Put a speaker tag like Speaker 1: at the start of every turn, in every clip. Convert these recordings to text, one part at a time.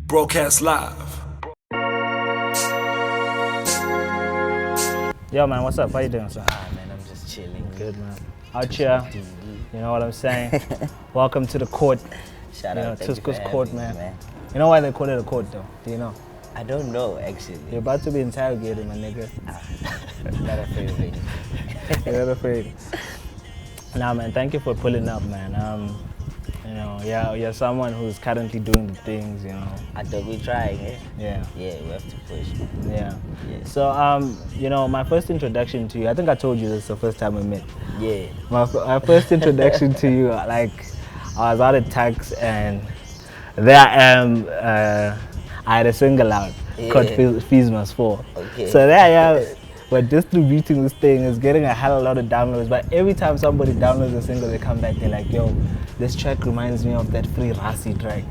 Speaker 1: Broadcast live.
Speaker 2: Yo, man, what's up? How you doing, son?
Speaker 3: Man, I'm just chilling.
Speaker 2: Good, man. Out here, you know what I'm saying? Welcome to the court.
Speaker 3: Shout out,
Speaker 2: Tusko's court, man. You know why they call it a court, though? Do you know?
Speaker 3: I don't know, actually.
Speaker 2: You're about to be interrogated, my nigga.
Speaker 3: Not afraid of it.
Speaker 2: You're not afraid. Nah, man, thank you for pulling up, man. You know, you're someone who's currently doing the things, you know.
Speaker 3: I thought we're trying, eh?
Speaker 2: Yeah.
Speaker 3: Yeah, we have to push.
Speaker 2: Yeah.
Speaker 3: Yeah.
Speaker 2: So, you know, my first introduction to you, I think I told you this the first time we met.
Speaker 3: Yeah.
Speaker 2: My first introduction to you, like, I was out at Tax and there I am, I had a single out called Fees Must Fall.
Speaker 3: Okay.
Speaker 2: So there I am, we're distributing this thing, it's getting a hell of a lot of downloads, but every time somebody downloads a single, they come back, they're like, yo, this track reminds me of that Free Rasi track.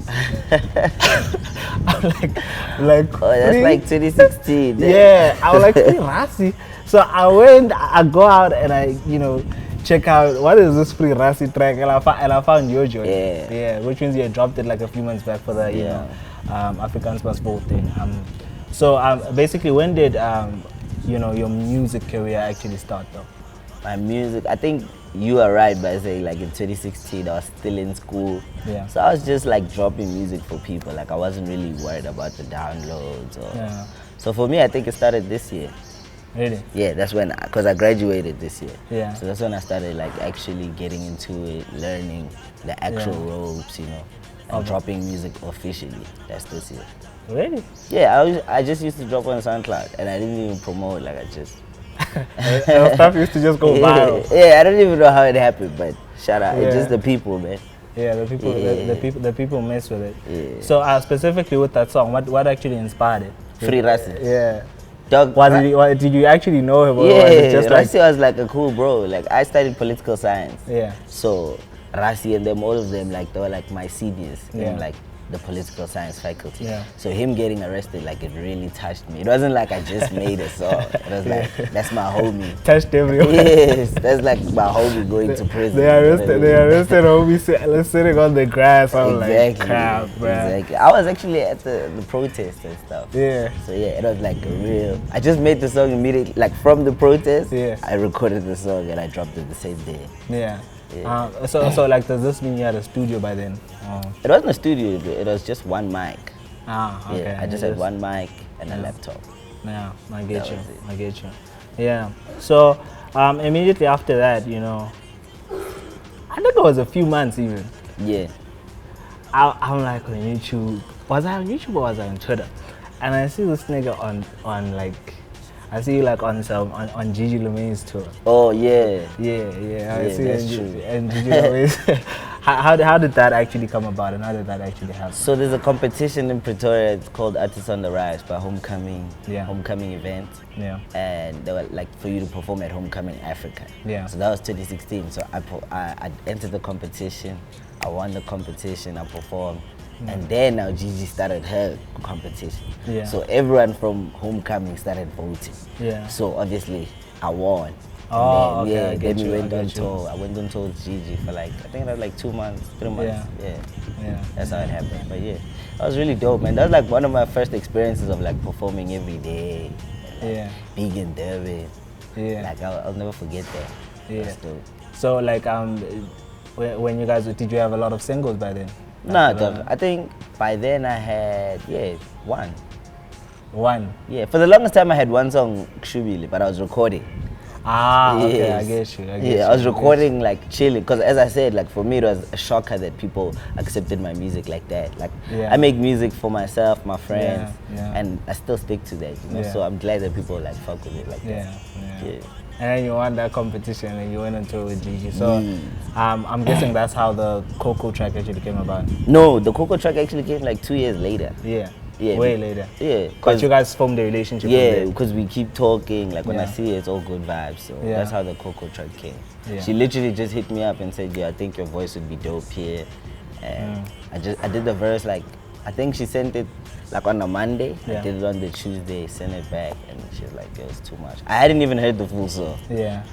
Speaker 2: I'm like,
Speaker 3: oh, that's like 2016.
Speaker 2: Yeah, I was like, Free Rasi. So I go out and I, you know, check out what is this Free Rasi track, and I found your joint. Yeah, which means you had dropped it like a few months back for the, you know, Afrikaans passport thing. So basically, when did you know, your music career actually start, though?
Speaker 3: My music, I think you are right by saying like in 2016 I was still in school.
Speaker 2: Yeah.
Speaker 3: So I was just like dropping music for people. Like I wasn't really worried about the downloads. So for me, I think it started this year.
Speaker 2: Really?
Speaker 3: Yeah, that's when, because I graduated this year.
Speaker 2: Yeah.
Speaker 3: So that's when I started like actually getting into it, learning the actual ropes, you know, and dropping music officially. That's this year.
Speaker 2: Really?
Speaker 3: Yeah, I just used to drop on SoundCloud and I didn't even promote, like I just...
Speaker 2: And stuff used to just go viral.
Speaker 3: Yeah, I don't even know how it happened, but shout out, it's just the people, man.
Speaker 2: Yeah, the people mess with it.
Speaker 3: Yeah.
Speaker 2: So specifically with that song, what actually inspired it?
Speaker 3: Free Rasi.
Speaker 2: Yeah.
Speaker 3: Dog,
Speaker 2: did you actually know him? Or
Speaker 3: yeah,
Speaker 2: was it just
Speaker 3: Rasi was like a cool bro. Like I studied political science.
Speaker 2: Yeah.
Speaker 3: So Rasi and them, all of them, like they were like my seniors
Speaker 2: Yeah.
Speaker 3: in like the political science faculty.
Speaker 2: Yeah.
Speaker 3: So him getting arrested, like it really touched me. It wasn't like I just made a song. It was like, that's my homie.
Speaker 2: Touched everyone.
Speaker 3: Yes, that's like my homie going to prison.
Speaker 2: They arrested homie sitting on the grass. I'm like, crap, bro.
Speaker 3: Exactly. I was actually at the protest and stuff.
Speaker 2: Yeah.
Speaker 3: So yeah, it was like a real... I just made the song immediately, like from the protest.
Speaker 2: Yeah.
Speaker 3: I recorded the song and I dropped it the same day.
Speaker 2: Yeah.
Speaker 3: Yeah.
Speaker 2: So like, does this mean you had a studio by then?
Speaker 3: It wasn't a studio, it was just one mic.
Speaker 2: Okay.
Speaker 3: Yeah, I just had one mic and a laptop.
Speaker 2: Yeah, I get you. Yeah. So immediately after that, you know, I think it was a few months even.
Speaker 3: Yeah.
Speaker 2: I'm like on YouTube. Was I on YouTube or was I on Twitter? And I see this nigga on like, I see you like on Gigi Lemaine's tour.
Speaker 3: Oh yeah.
Speaker 2: Yeah. I see
Speaker 3: that's
Speaker 2: you
Speaker 3: true.
Speaker 2: and Gigi Lemaine's. How did that actually come about, and how did that actually happen?
Speaker 3: So there's a competition in Pitori. It's called Artists on the Rise by Homecoming.
Speaker 2: Yeah.
Speaker 3: Homecoming event.
Speaker 2: Yeah.
Speaker 3: And they were like for you to perform at Homecoming Africa.
Speaker 2: Yeah.
Speaker 3: So that was 2016. So I entered the competition. I won the competition. I performed. And then now Gigi started her competition.
Speaker 2: Yeah.
Speaker 3: So everyone from Homecoming started voting.
Speaker 2: Yeah.
Speaker 3: So obviously I won.
Speaker 2: Oh,
Speaker 3: and then,
Speaker 2: okay, I get
Speaker 3: then
Speaker 2: you,
Speaker 3: we went
Speaker 2: I
Speaker 3: on
Speaker 2: get you.
Speaker 3: tour. I went on tour with Gigi for like, I think it was like 2 months, 3 months.
Speaker 2: Yeah.
Speaker 3: That's how it happened. But yeah, that was really dope, man. That was like one of my first experiences of like performing every day. Like, being in Durban.
Speaker 2: Yeah.
Speaker 3: Like I'll never forget that.
Speaker 2: Yeah.
Speaker 3: That's dope.
Speaker 2: So like when you guys, did you have a lot of singles by then?
Speaker 3: No, I think by then I had, one.
Speaker 2: One?
Speaker 3: Yeah, for the longest time I had one song, Kshubile, but I was recording.
Speaker 2: Okay, I get you.
Speaker 3: I was recording like chilling, because as I said, like for me it was a shocker that people accepted my music like that. Like I make music for myself, my friends, and I still stick to that, you know. So I'm glad that people like fuck with it like that. Yeah.
Speaker 2: And then you won that competition and you went on tour with Gigi. So I'm guessing that's how the Coco track actually came about.
Speaker 3: No, the Coco track actually came like 2 years later.
Speaker 2: Yeah. Way later.
Speaker 3: Yeah.
Speaker 2: But you guys formed a relationship.
Speaker 3: Yeah, because we keep talking. Like when I see it, it's all good vibes. So that's how the Coco track came. Yeah. She literally just hit me up and said, "Yeah, I think your voice would be dope here." And I did the verse like, I think she sent it like on a Monday. I did it on the Tuesday, sent it back, and she was like, "It was too much." I hadn't even heard the full song.
Speaker 2: Yeah.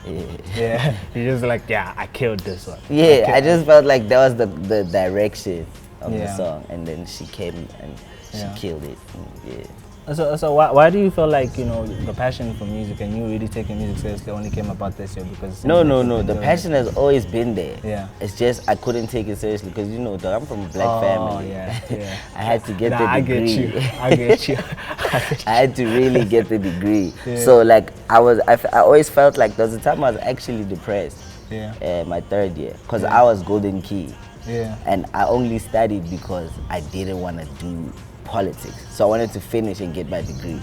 Speaker 2: You're just like, I killed this one.
Speaker 3: Yeah, I just felt like that was the direction of the song, and then she came and she killed it. Yeah.
Speaker 2: So why do you feel like, you know, the passion for music and you really taking music seriously only came about this year? Because
Speaker 3: no, the passion has always been there.
Speaker 2: Yeah.
Speaker 3: It's just I couldn't take it seriously because, you know, I'm from a black family.
Speaker 2: Yeah.
Speaker 3: I had to get the degree.
Speaker 2: I get you.
Speaker 3: I had to really get the degree. So like I always felt like there was a time I was actually depressed. My third year, because I was golden key. And I only studied because I didn't want to do politics, so I wanted to finish and get my degree.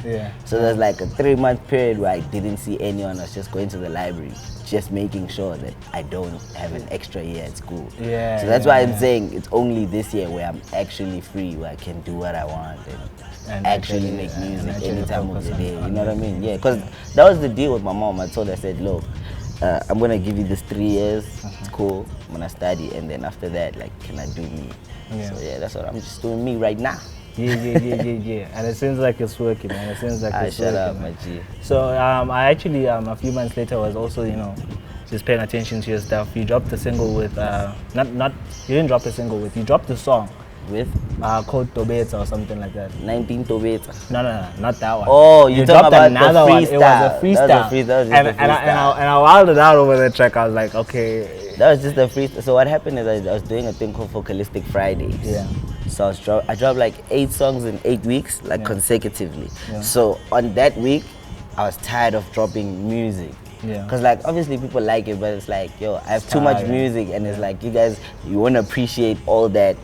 Speaker 3: So there's like a 3-month period where I didn't see anyone. I was just going to the library, just making sure that I don't have an extra year at school. So that's why I'm saying it's only this year where I'm actually free, where I can do what I want and actually make music any time of the day. You know what I mean? Yeah, because that was the deal with my mom. I told her, I said, look, I'm gonna give you this 3 years. It's cool. I'm gonna study, and then after that, like, can I do me? So yeah, that's what I'm just doing me right now.
Speaker 2: Yeah. And it seems like it's working, man. It seems like it's working.
Speaker 3: Shut up, my G.
Speaker 2: So I actually a few months later was also, you know, just paying attention to your stuff. You dropped a single with you didn't drop a single with, you dropped a song
Speaker 3: with
Speaker 2: called Tobeta or something like that.
Speaker 3: 19 Tobeta.
Speaker 2: No, not that one.
Speaker 3: Oh, you talking about
Speaker 2: another
Speaker 3: the
Speaker 2: one.
Speaker 3: freestyle.
Speaker 2: It was a freestyle. And I wilded out over the track. I was like, okay.
Speaker 3: That was just a freestyle. So what happened is I was doing a thing called Focalistic Fridays. So I dropped like 8 songs in 8 weeks, like consecutively. So on that week, I was tired of dropping music. Because like obviously people like it, but it's like, yo, I have too much music, and it's like you guys, you want to appreciate all that.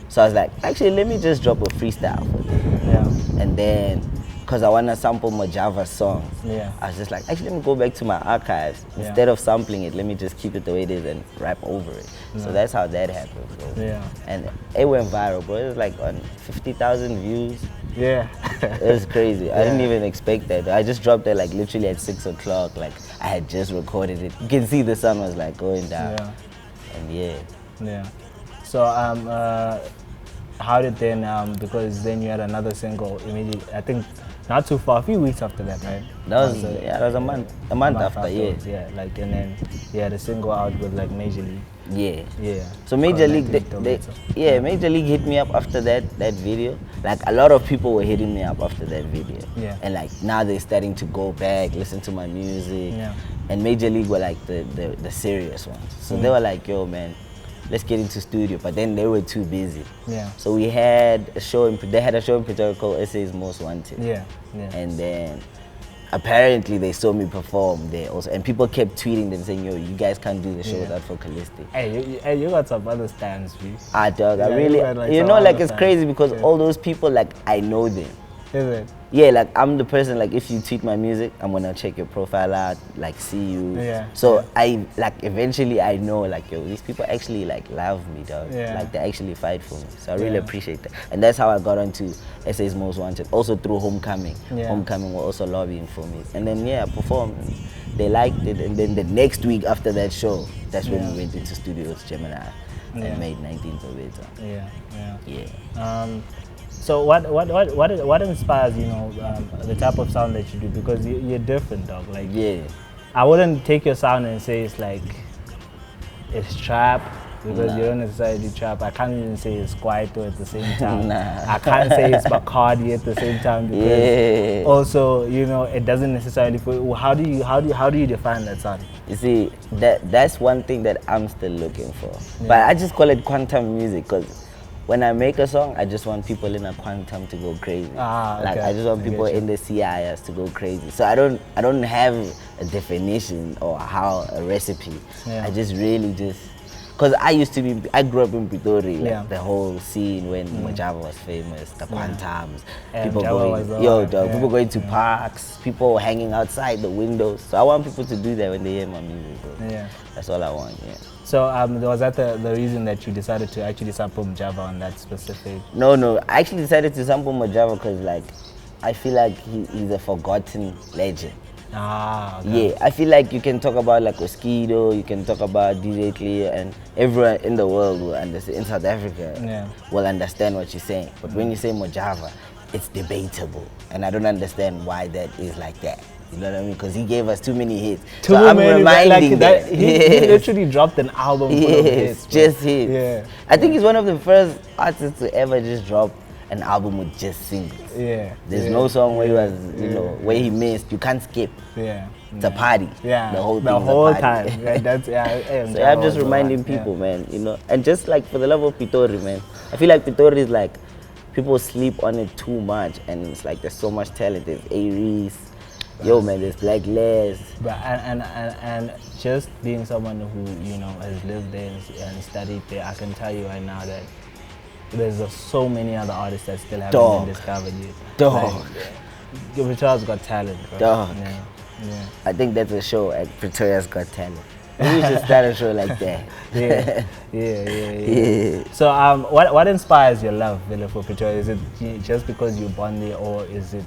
Speaker 3: So I was like, actually, let me just drop a freestyle for them. And then, because I want to sample Mojava songs, I was just like, actually, let me go back to my archives. Instead of sampling it, let me just keep it the way it is and rap over it. So that's how that happened, bro. And it went viral, bro. It was like on 50,000 views. It was crazy. I didn't even expect that. I just dropped it like literally at 6 o'clock. Like I had just recorded it. You can see the sun was like going down. And
Speaker 2: So how did then, because then you had another single immediately, I think not too far, a few weeks after that, right?
Speaker 3: That was a month after,
Speaker 2: like, and then you had a single out with like Major League.
Speaker 3: So Major League, Major League hit me up after that video. Like a lot of people were hitting me up after that video. And like now they're starting to go back, listen to my music. And Major League were like the serious ones. So they were like, yo man, let's get into studio, but then they were too busy. So we had a show they had a show in Pitori called SA's Most Wanted. And then apparently they saw me perform there also, and people kept tweeting them saying, yo, you guys can't do the show without Focalistic.
Speaker 2: Hey, you got some other stands, please.
Speaker 3: Dog, I really, like, you know, like it's crazy because all those people, like, I know them.
Speaker 2: Is it?
Speaker 3: Yeah, like I'm the person, like if you tweet my music, I'm gonna check your profile out, like see you. So I, like eventually I know, like, yo, these people actually like love me, dog. Like they actually fight for me. So I really appreciate that. And that's how I got onto SA's Most Wanted, also through Homecoming. Homecoming were also lobbying for me. And then I performed, they liked it, and then the next week after that show, that's when we went into studio with Gemini and made 19 Tobeta.
Speaker 2: So what inspires, you know, the type of sound that you do? Because you're different, dog. Like, I wouldn't take your sound and say it's like it's trap, because you don't necessarily do trap. I can't even say it's Kwaito at the same time. I can't say it's Bacardi at the same time, because also, you know, it doesn't necessarily. How do you define that sound?
Speaker 3: You see, that's one thing that I'm still looking for. But I just call it quantum music, because when I make a song, I just want people in a quantum to go crazy. Like I just want people in the CIS to go crazy. So I don't have a definition or how a recipe. I just really because I grew up in Pitori, like the whole scene when Mojava was famous, the quantums, people going, people going to parks, people hanging outside the windows. So I want people to do that when they hear my music. Bro. That's all I want.
Speaker 2: So was that the reason that you decided to actually sample Mojava on that specific?
Speaker 3: No, I actually decided to sample Mojava because, like, I feel like he's a forgotten legend. I feel like you can talk about like Oskido, you can talk about DJ Clear, and everyone in the world will understand, in South Africa will understand what you're saying. But when you say Mojava, it's debatable, and I don't understand why that is like that. You know what I mean? Because he gave us too many hits.
Speaker 2: Too
Speaker 3: so
Speaker 2: many,
Speaker 3: I'm reminding
Speaker 2: that
Speaker 3: them.
Speaker 2: he literally dropped an album full of hits.
Speaker 3: Just hits.
Speaker 2: Yeah.
Speaker 3: I think he's one of the first artists to ever just drop an album with just singles.
Speaker 2: Yeah.
Speaker 3: There's no song where he was, where he missed. You can't skip.
Speaker 2: Yeah.
Speaker 3: It's a party.
Speaker 2: Yeah.
Speaker 3: The whole
Speaker 2: time. Yeah, that's
Speaker 3: so I'm just reminding people, man, and just like for the love of Pitori, man. I feel like Pitori is like, people sleep on it too much, and it's like there's so much talent. There's Aries, man, there's Black Les.
Speaker 2: But and just being someone who has lived there and studied there, I can tell you right now that there's so many other artists that still haven't been discovered yet. Pitori's got talent, bro. Yeah.
Speaker 3: I think that's a show at Pitori's Got Talent. We should start a show like that.
Speaker 2: Yeah. So what inspires your love, Villa, for Pitori? Is it just because you're born there, or is it,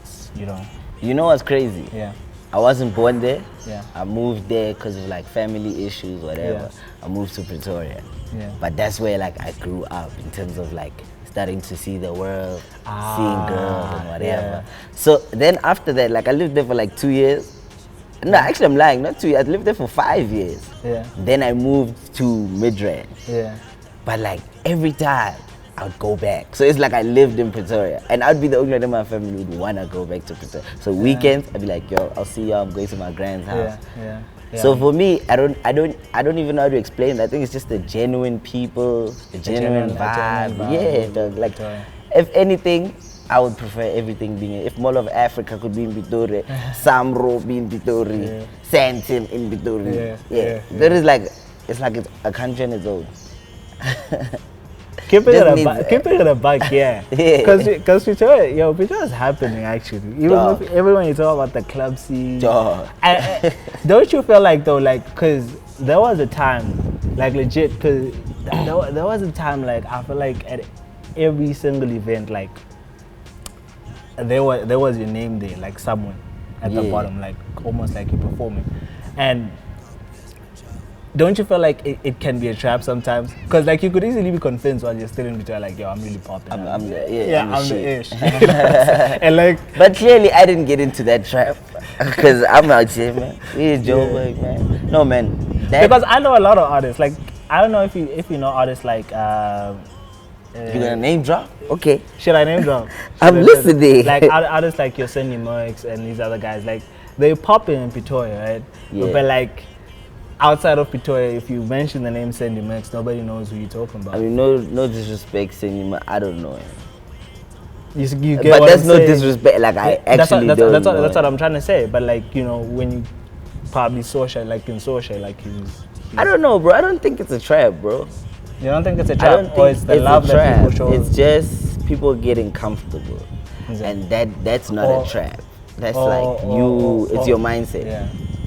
Speaker 3: You know what's crazy?
Speaker 2: Yeah.
Speaker 3: I wasn't born there.
Speaker 2: Yeah.
Speaker 3: I moved there because of like family issues, whatever.
Speaker 2: Yeah.
Speaker 3: I moved to Pretoria.
Speaker 2: Yeah.
Speaker 3: But that's where like I grew up in terms of like starting to see the world, seeing girls and whatever.
Speaker 2: Yeah.
Speaker 3: So then after that, like I lived there for like 2 years. No, actually I'm lying, not 2 years. I lived there for 5 years.
Speaker 2: Yeah.
Speaker 3: Then I moved to Midrand.
Speaker 2: Yeah.
Speaker 3: But like every time I would go back. So it's like I lived in Pretoria, and I'd be the only one in my family would wanna go back to Pretoria. So weekends I'd be like, yo, I'll see y'all. I'm going to my grand's house.
Speaker 2: Yeah.
Speaker 3: So for me, I don't even know how to explain that. I think it's just the genuine people, the genuine vibe. Like if anything, I would prefer everything being. If Mall of Africa could be in Pitori, Samro be in Pitori, Santim in Pitori. There is like it's a country on its own.
Speaker 2: Keep it in a buck, yeah. Because Pitori is happening actually. Even if everyone you talk about the club scene. Don't you feel like though, like, because there was a time, like legit, because there was a time like I feel like at every single event, like there was your name there, like someone at the bottom, like almost like you're performing, and. Don't you feel like it can be a trap sometimes? Because like you could easily be convinced while you're still in between, like, yo, I'm really popping. I'm the ish. And like,
Speaker 3: but clearly I didn't get into that trap because I'm out here, man. We Joburg, man. No, man.
Speaker 2: Because I know a lot of artists. Like, I don't know if you know artists like.
Speaker 3: You gonna name drop? Okay.
Speaker 2: Should I name drop?
Speaker 3: I'm listening.
Speaker 2: Like artists like Yosemite Mercs and these other guys, like they pop in Pitori, right?
Speaker 3: Yeah.
Speaker 2: But like. Outside of Pitori, if you mention the name Sandy Max, nobody knows who you're talking about.
Speaker 3: I mean, no disrespect, Sandy Max. I don't know him.
Speaker 2: You get
Speaker 3: but
Speaker 2: what
Speaker 3: that's
Speaker 2: I'm
Speaker 3: no
Speaker 2: saying?
Speaker 3: Disrespect. Like I actually don't know.
Speaker 2: That's what I'm trying to say. But like when you probably social, like in social, like he's
Speaker 3: I don't know, bro. I don't think it's a trap, bro.
Speaker 2: You don't think it's a trap, or it's the love that people show?
Speaker 3: It's just people getting comfortable, and that's not a trap. That's it's your mindset.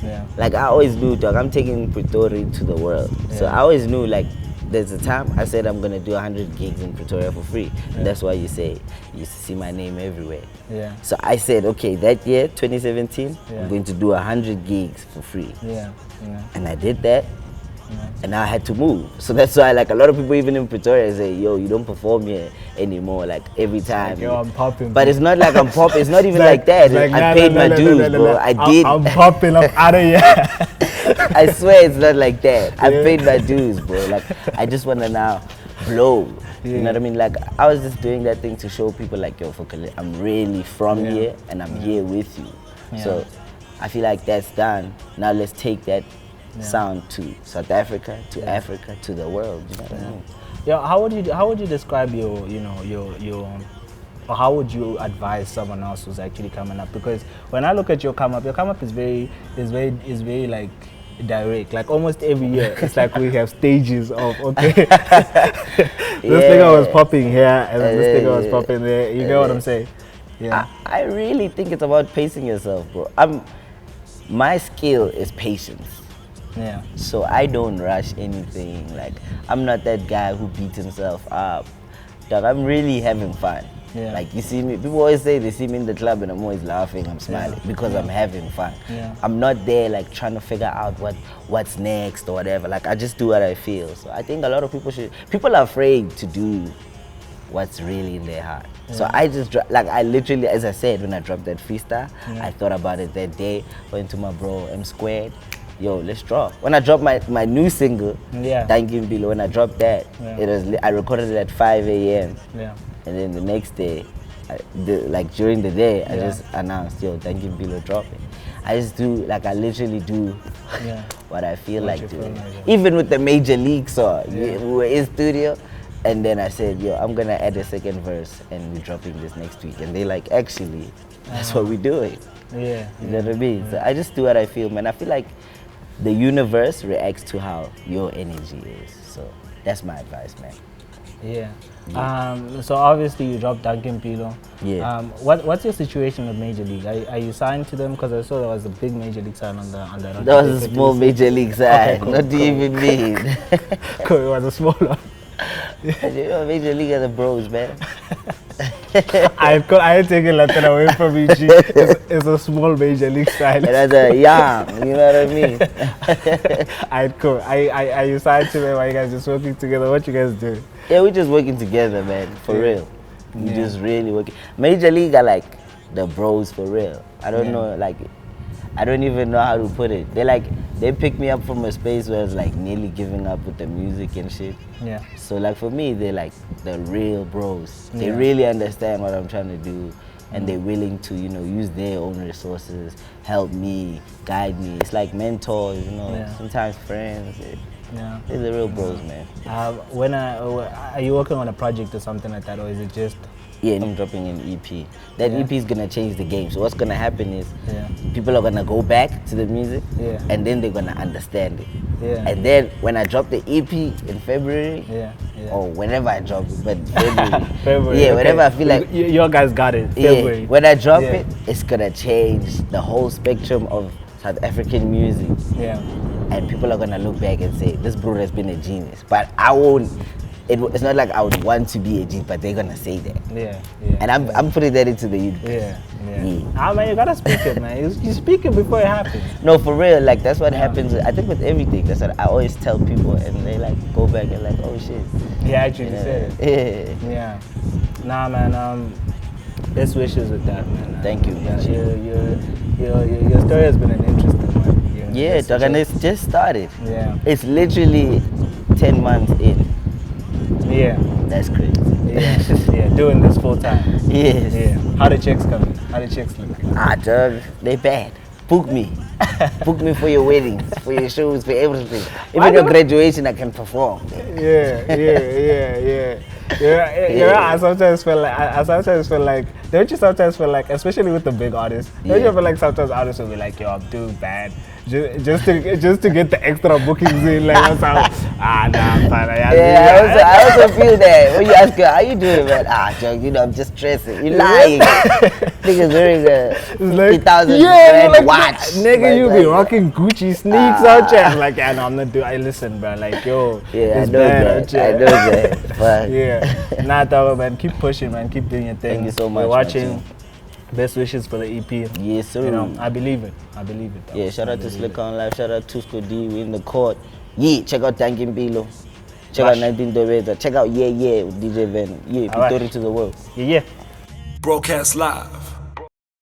Speaker 2: Yeah.
Speaker 3: Like I always knew, dog, I'm taking Pitori to the world. So I always knew, like, there's a time I said I'm gonna do 100 gigs in Pretoria for free. And that's why you see my name everywhere.
Speaker 2: Yeah.
Speaker 3: So I said, okay, that year, 2017, I'm going to do 100 gigs for free.
Speaker 2: Yeah.
Speaker 3: And I did that. And I had to move. So that's why, like, a lot of people even in Pretoria say, yo, you don't perform here anymore, like every time.
Speaker 2: Like, yo, I'm popping.
Speaker 3: But it's not like I'm popping. It's not even like that.
Speaker 2: Like,
Speaker 3: I paid my dues, bro. I did.
Speaker 2: I'm popping. I'm out of here.
Speaker 3: I swear it's not like that. I paid my dues, bro. Like, I just want to now blow. You know what I mean? Like, I was just doing that thing to show people, like, yo, Focalistic, I'm really from here and I'm here with you. So I feel like that's done. Now let's take that sound to South Africa, to Africa, to the world. You know what I mean?
Speaker 2: Yeah. How would you describe your or how would you advise someone else who's actually coming up? Because when I look at your come up is very like direct. Like almost every year, it's like we have stages of this nigga was popping here and then this nigga was popping there. You get what I'm saying? Yeah.
Speaker 3: I really think it's about pacing yourself, bro. My skill is patience.
Speaker 2: Yeah.
Speaker 3: So I don't rush anything. Like, I'm not that guy who beats himself up. Dog, I'm really having fun.
Speaker 2: Yeah.
Speaker 3: Like, you see me, people always say they see me in the club and I'm always laughing, I'm smiling because I'm having fun.
Speaker 2: Yeah.
Speaker 3: I'm not there like trying to figure out what's next or whatever. Like, I just do what I feel. So I think a lot of people are afraid to do what's really in their heart. So I just I literally, as I said, when I dropped that freestyle, I thought about it that day. Went to my bro M Squared. Yo, let's drop. When I dropped my new single, Thank You Below, when I dropped that, it was I recorded it at 5 a.m. And then the next day, during the day, I just announced, yo, Thank You Below dropping. I just do, I literally do what I feel like doing. Even with the Major League song, we were in studio, and then I said, yo, I'm gonna add a second verse, and we're dropping this next week. And they like, actually, that's what we're doing. You know what I mean? So I just do what I feel, man. I feel like the universe reacts to how your energy is. So that's my advice, man.
Speaker 2: So obviously you dropped Duncan Pilo. What's your situation with Major League? Are you signed to them? Because I saw there was a big Major League sign on the. That
Speaker 3: was a small Major League sign. Okay, what do you even mean?
Speaker 2: Cool, it was a small one.
Speaker 3: You know, Major League are the bros, man.
Speaker 2: I ain't taking Latin away from you. It's a small Major League sign.
Speaker 3: And as a young, you know what I mean?
Speaker 2: Alright, cool. Are you signed to them? Are you guys just working together? What you guys do?
Speaker 3: Yeah, we're just working together, man. For real. We just really working. Major League are like the bros for real. I don't know, I don't even know how to put it. They pick me up from a space where I was nearly giving up with the music and shit. So for me, they're the real bros. They really understand what I'm trying to do, and they're willing to, use their own resources, help me, guide me. It's like mentors, sometimes friends. They're the real bros, man.
Speaker 2: Are you working on a project or something like that, or is it just?
Speaker 3: Yeah, I'm dropping an EP. That EP is gonna change the game. So what's gonna happen is people are gonna go back to the music, and then they're gonna understand it. And then when I drop the EP in February, or whenever I drop it, but February, whenever I feel like
Speaker 2: your guys got it. February.
Speaker 3: When I drop it, it's gonna change the whole spectrum of South African music. And people are gonna look back and say, this bro has been a genius. But I won't. It's not like I would want to be a genius, but they're gonna say that. And I'm putting that into the universe.
Speaker 2: Man, you gotta speak it, man. You speak it before it happens.
Speaker 3: No, for real. That's what happens. I think with everything. That's what I always tell people, and they go back and oh shit.
Speaker 2: Yeah, actually said it. Nah, man. Best wishes with that, man.
Speaker 3: Thank you, man.
Speaker 2: Your story has been an interesting one.
Speaker 3: Dog, and it's just started. It's literally 10 months in. That's crazy.
Speaker 2: Doing this full time.
Speaker 3: Yes.
Speaker 2: How the chicks coming? How the chicks look?
Speaker 3: Dog, they bad. Book me. Book me for your weddings, for your shows, for everything. Even your graduation, I can perform.
Speaker 2: I sometimes feel like, don't you sometimes feel like, especially with the big artists, don't you feel like sometimes artists will be like, yo, I'm doing bad, just to get the extra bookings in, I'm fine.
Speaker 3: I also feel that when you ask her, how you doing, man? Joke, I'm just stressing. You're lying. Niggas wearing a 50,000 rand watch.
Speaker 2: Nigga, you be rocking Gucci sneaks out there. I'm like, no, I'm not doing. I listen, bro.
Speaker 3: I know that.
Speaker 2: But nah, dog, man. Keep pushing, man. Keep doing your thing.
Speaker 3: Thank you so much.
Speaker 2: We're watching. Best wishes for the EP.
Speaker 3: Yes, sir.
Speaker 2: I believe it. Dog.
Speaker 3: Shout out to Slick on Live. Shout out to Tusko D. We in the court. Check out Duncan Pilo. Check out 19 Doveza. Check out with DJ Venom. Pitori to the world.
Speaker 1: Broadcast live